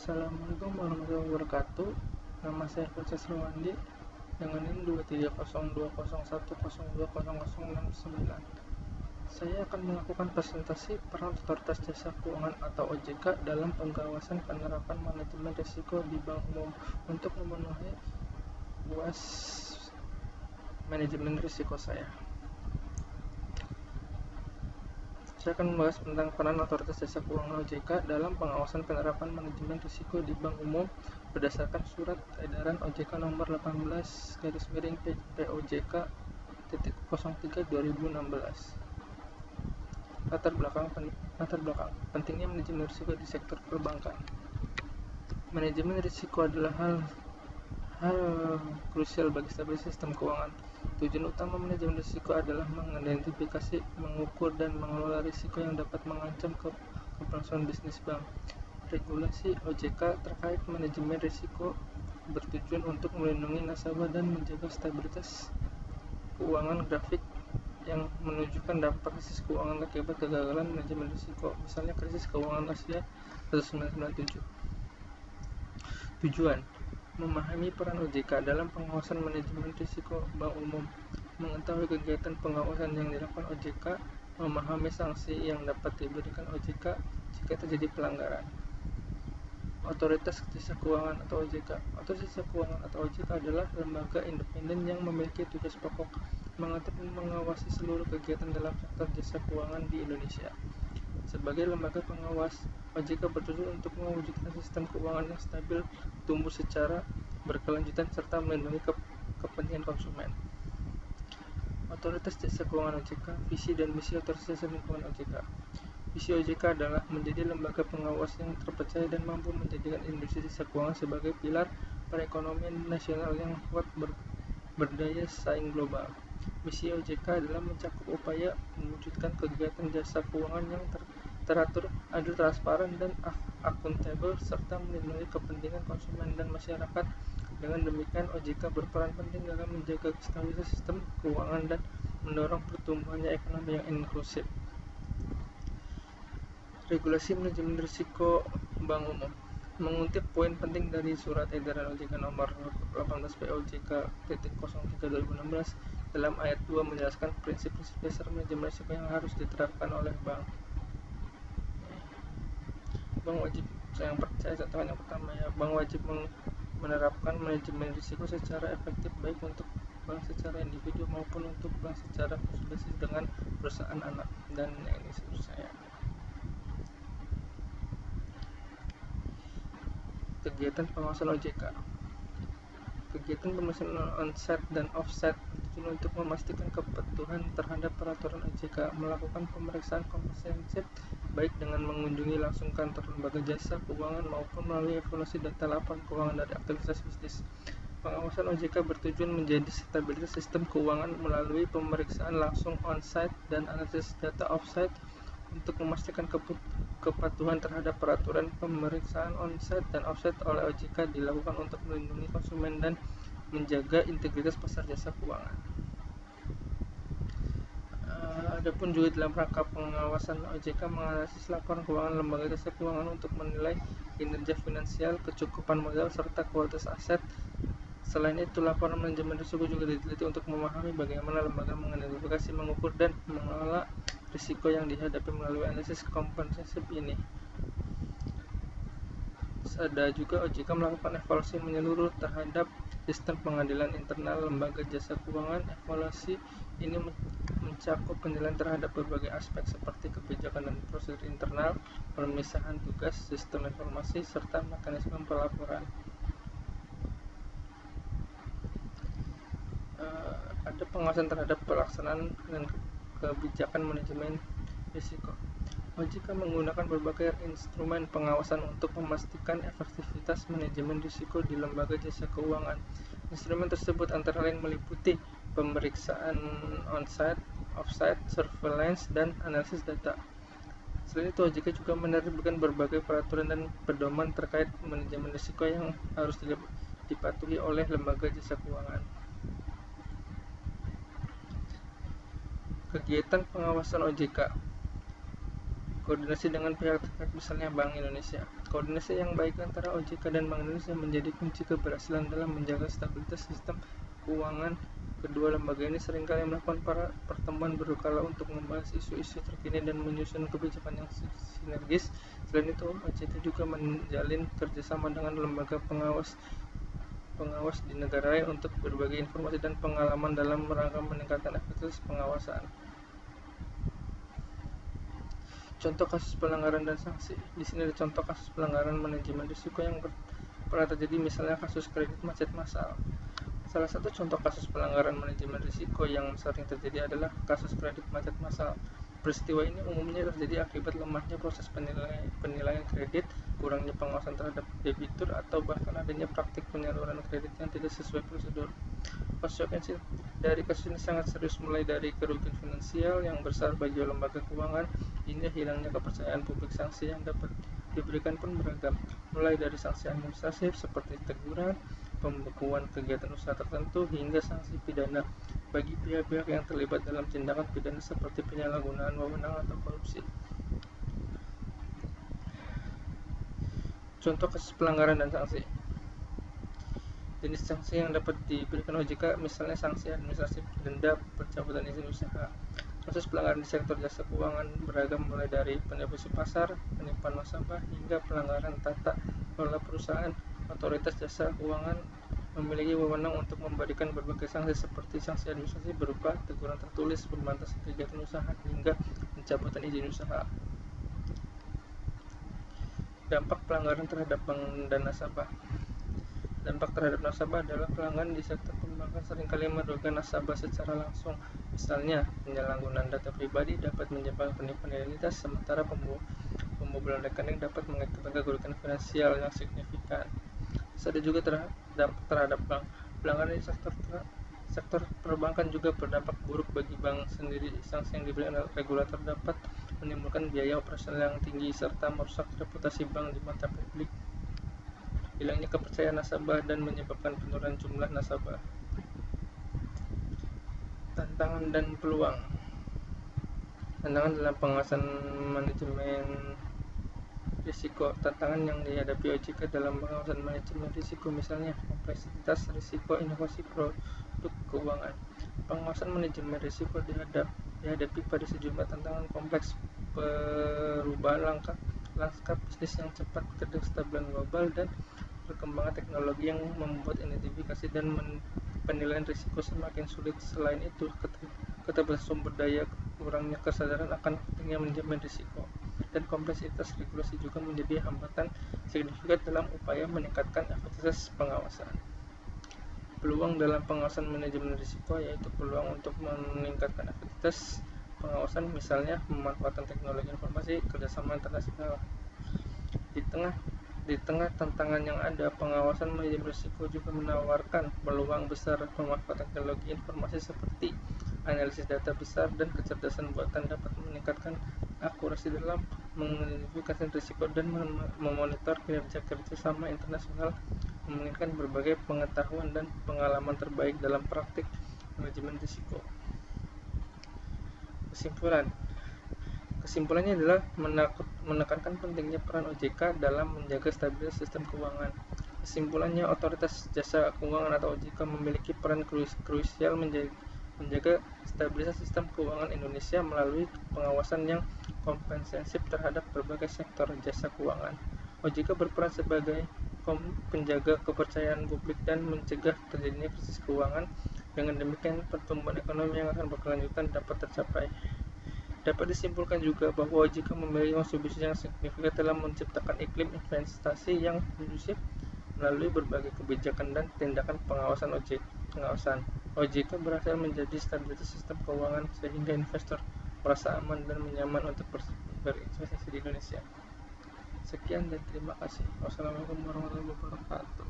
Assalamualaikum warahmatullahi wabarakatuh. Nama saya Fajar Rwandi dengan NIM 2302011002069. Saya akan melakukan presentasi peran Otoritas Jasa Keuangan atau OJK dalam pengawasan penerapan manajemen risiko di bank umum untuk memenuhi UAS manajemen risiko saya. Saya akan membahas tentang peran Otoritas Jasa Keuangan OJK dalam pengawasan penerapan manajemen risiko di bank umum berdasarkan Surat Edaran OJK Nomor 18/POJK.03/2016. Latar belakang pentingnya manajemen risiko di sektor perbankan. Manajemen risiko adalah hal krusial bagi stabilitas sistem keuangan. Tujuan utama manajemen risiko adalah mengidentifikasi, mengukur, dan mengelola risiko yang dapat mengancam keberlangsungan bisnis bank. Regulasi OJK terkait manajemen risiko bertujuan untuk melindungi nasabah dan menjaga stabilitas keuangan. Grafik yang menunjukkan dampak krisis keuangan akibat kegagalan manajemen risiko, misalnya krisis keuangan Asia 1997. Tujuan: memahami peran OJK dalam pengawasan manajemen risiko bank umum, mengetahui kegiatan pengawasan yang dilakukan OJK, memahami sanksi yang dapat diberikan OJK jika terjadi pelanggaran. Otoritas Jasa Keuangan atau OJK. Otoritas Jasa Keuangan atau OJK adalah lembaga independen yang memiliki tugas pokok mengatur dan mengawasi seluruh kegiatan dalam sektor jasa keuangan di Indonesia. Sebagai lembaga pengawas, OJK bertujuan untuk mewujudkan sistem keuangan yang stabil, tumbuh secara berkelanjutan, serta melindungi kepentingan konsumen. Otoritas Jasa Keuangan OJK. Visi dan misi Otoritas Jasa Keuangan OJK. Visi OJK adalah menjadi lembaga pengawas yang terpercaya dan mampu menjadikan industri jasa keuangan sebagai pilar perekonomian nasional yang kuat berdaya saing global. Misi OJK adalah mencakup upaya mewujudkan kegiatan jasa keuangan yang teratur, adil, transparan, dan akuntabel, serta melindungi kepentingan konsumen dan masyarakat. Dengan demikian, OJK berperan penting dalam menjaga stabilitas sistem keuangan dan mendorong pertumbuhannya ekonomi yang inklusif. Regulasi manajemen risiko bank umum. Mengutip poin penting dari Surat Edaran OJK Nomor 18/POJK.03/2016, dalam ayat 2 menjelaskan prinsip-prinsip dasar manajemen risiko yang harus diterapkan oleh bank. Bank wajib, saya contohkan yang pertama ya, bank wajib menerapkan manajemen risiko secara efektif baik untuk bank secara individu maupun untuk bank secara konsolidasi dengan perusahaan anak, dan ini saya. Kegiatan pengawasan OJK. Kegiatan pengawasan onset dan offset bertujuan untuk memastikan kepatuhan terhadap peraturan OJK, melakukan pemeriksaan komprehensif baik dengan mengunjungi langsung kantor lembaga jasa keuangan maupun melalui evaluasi data laporan keuangan dari aktivitas bisnis. Pengawasan OJK bertujuan menjadi stabilitas sistem keuangan melalui pemeriksaan langsung on-site dan analisis data off-site untuk memastikan kepatuhan terhadap peraturan. Pemeriksaan on-site dan off-site oleh OJK dilakukan untuk melindungi konsumen dan menjaga integritas pasar jasa keuangan. Adapun juga dalam rangka pengawasan, OJK menganalisis laporan keuangan lembaga jasa keuangan untuk menilai kinerja finansial, kecukupan modal, serta kualitas aset. Selain itu, laporan manajemen risiko juga diteliti untuk memahami bagaimana lembaga mengidentifikasi, mengukur, dan mengelola risiko yang dihadapi melalui analisis komprehensif ini. Ada juga OJK melakukan evaluasi menyeluruh terhadap sistem pengadilan internal lembaga jasa keuangan. Evaluasi ini mencakup penilaian terhadap berbagai aspek seperti kebijakan dan prosedur internal, pemisahan tugas, sistem informasi, serta mekanisme pelaporan. Ada pengawasan terhadap pelaksanaan dan kebijakan manajemen risiko. OJK menggunakan berbagai instrumen pengawasan untuk memastikan efektivitas manajemen risiko di lembaga jasa keuangan. Instrumen tersebut antara lain meliputi pemeriksaan on-site, off-site, surveillance, dan analisis data. Selain itu, OJK juga menerbitkan berbagai peraturan dan pedoman terkait manajemen risiko yang harus dipatuhi oleh lembaga jasa keuangan. Kegiatan pengawasan OJK. Koordinasi dengan pihak terkait, misalnya Bank Indonesia. Koordinasi yang baik antara OJK dan Bank Indonesia menjadi kunci keberhasilan dalam menjaga stabilitas sistem keuangan. Kedua lembaga ini seringkali melakukan pertemuan berkala untuk membahas isu-isu terkini dan menyusun kebijakan yang sinergis. Selain itu, OJK juga menjalin kerjasama dengan lembaga pengawas di negara lain untuk berbagi informasi dan pengalaman dalam rangka meningkatkan efektivitas pengawasan. Contoh kasus pelanggaran dan sanksi. Di sini ada contoh kasus pelanggaran manajemen risiko yang pernah terjadi, misalnya kasus kredit macet massal. Salah satu contoh kasus pelanggaran manajemen risiko yang sering terjadi adalah kasus kredit macet massal. Peristiwa ini umumnya terjadi akibat lemahnya proses penilaian kredit, kurangnya pengawasan terhadap debitur, atau bahkan adanya praktik penyaluran kredit yang tidak sesuai prosedur. Konsekuensi dari kasus ini sangat serius, mulai dari kerugian finansial yang besar bagi lembaga keuangan hingga hilangnya kepercayaan publik. Sanksi yang dapat diberikan pun beragam, mulai dari sanksi administratif seperti teguran, pembekuan kegiatan usaha tertentu, hingga sanksi pidana bagi pihak-pihak yang terlibat dalam tindakan pidana seperti penyalahgunaan wewenang atau korupsi. Contoh kasus pelanggaran dan sanksi. Jenis sanksi yang dapat diberikan OJK, misalnya sanksi administratif, denda, pencabutan izin usaha. Kasus pelanggaran di sektor jasa keuangan beragam, mulai dari penipuan pasar, penipuan nasabah, hingga pelanggaran tata kelola perusahaan. Otoritas jasa keuangan memiliki wewenang untuk memberikan berbagai sanksi, seperti sanksi administratif berupa teguran tertulis, pembatasan kegiatan usaha, hingga pencabutan izin usaha. Dampak pelanggaran terhadap bank dan nasabah. Dampak terhadap nasabah adalah pelanggaran di sektor perbankan seringkali merugikan nasabah secara langsung. Misalnya, penyalahgunaan data pribadi dapat menyebabkan penipuan identitas, sementara pembobolan rekening dapat mengakibatkan kerugian finansial yang signifikan. Ada juga terhadap bank. Pelanggaran di sektor perbankan juga berdampak buruk bagi bank sendiri. Sanksi yang diberikan regulator dapat menimbulkan biaya operasional yang tinggi serta merusak reputasi bank di mata publik, hilangnya kepercayaan nasabah, dan menyebabkan penurunan jumlah nasabah. Tantangan dan peluang. Tantangan dalam pengawasan manajemen risiko. Tantangan yang dihadapi OJK dalam pengawasan manajemen risiko, misalnya kompleksitas risiko inovasi produk keuangan. Pengawasan manajemen risiko dihadapi pada sejumlah tantangan kompleks, perubahan lanskap bisnis yang cepat, ketidakstabilan global, dan perkembangan teknologi yang membuat identifikasi dan penilaian risiko semakin sulit. Selain itu, keterbatasan sumber daya, kurangnya kesadaran akan pentingnya manajemen risiko, dan kompleksitas regulasi juga menjadi hambatan signifikan dalam upaya meningkatkan efektivitas pengawasan. Peluang dalam pengawasan manajemen risiko yaitu peluang untuk meningkatkan efektivitas pengawasan, misalnya memanfaatkan teknologi informasi, kerjasama internasional. Di tengah tantangan yang ada, pengawasan manajemen risiko juga menawarkan peluang besar. Pemanfaatan teknologi informasi seperti analisis data besar dan kecerdasan buatan dapat meningkatkan akurasi dalam mengidentifikasi risiko dan memonitor kinerja kerjasama internasional, memungkinkan berbagai pengetahuan dan pengalaman terbaik dalam praktik manajemen risiko. Kesimpulannya adalah menekankan pentingnya peran OJK dalam menjaga stabilitas sistem keuangan. Kesimpulannya, otoritas jasa keuangan atau OJK memiliki peran krusial menjaga stabilitas sistem keuangan Indonesia melalui pengawasan yang komprehensif terhadap berbagai sektor jasa keuangan. OJK berperan sebagai penjaga kepercayaan publik dan mencegah terjadinya krisis keuangan. Dengan demikian, pertumbuhan ekonomi yang akan berkelanjutan dapat tercapai. Dapat disimpulkan juga bahwa OJK memiliki kontribusi yang signifikan dalam menciptakan iklim investasi yang kondusif melalui berbagai kebijakan dan tindakan pengawasan. OJK berhasil menjadi stabilitas sistem keuangan sehingga investor merasa aman dan nyaman untuk berinvestasi di Indonesia. Sekian dan terima kasih. Wassalamualaikum warahmatullahi wabarakatuh.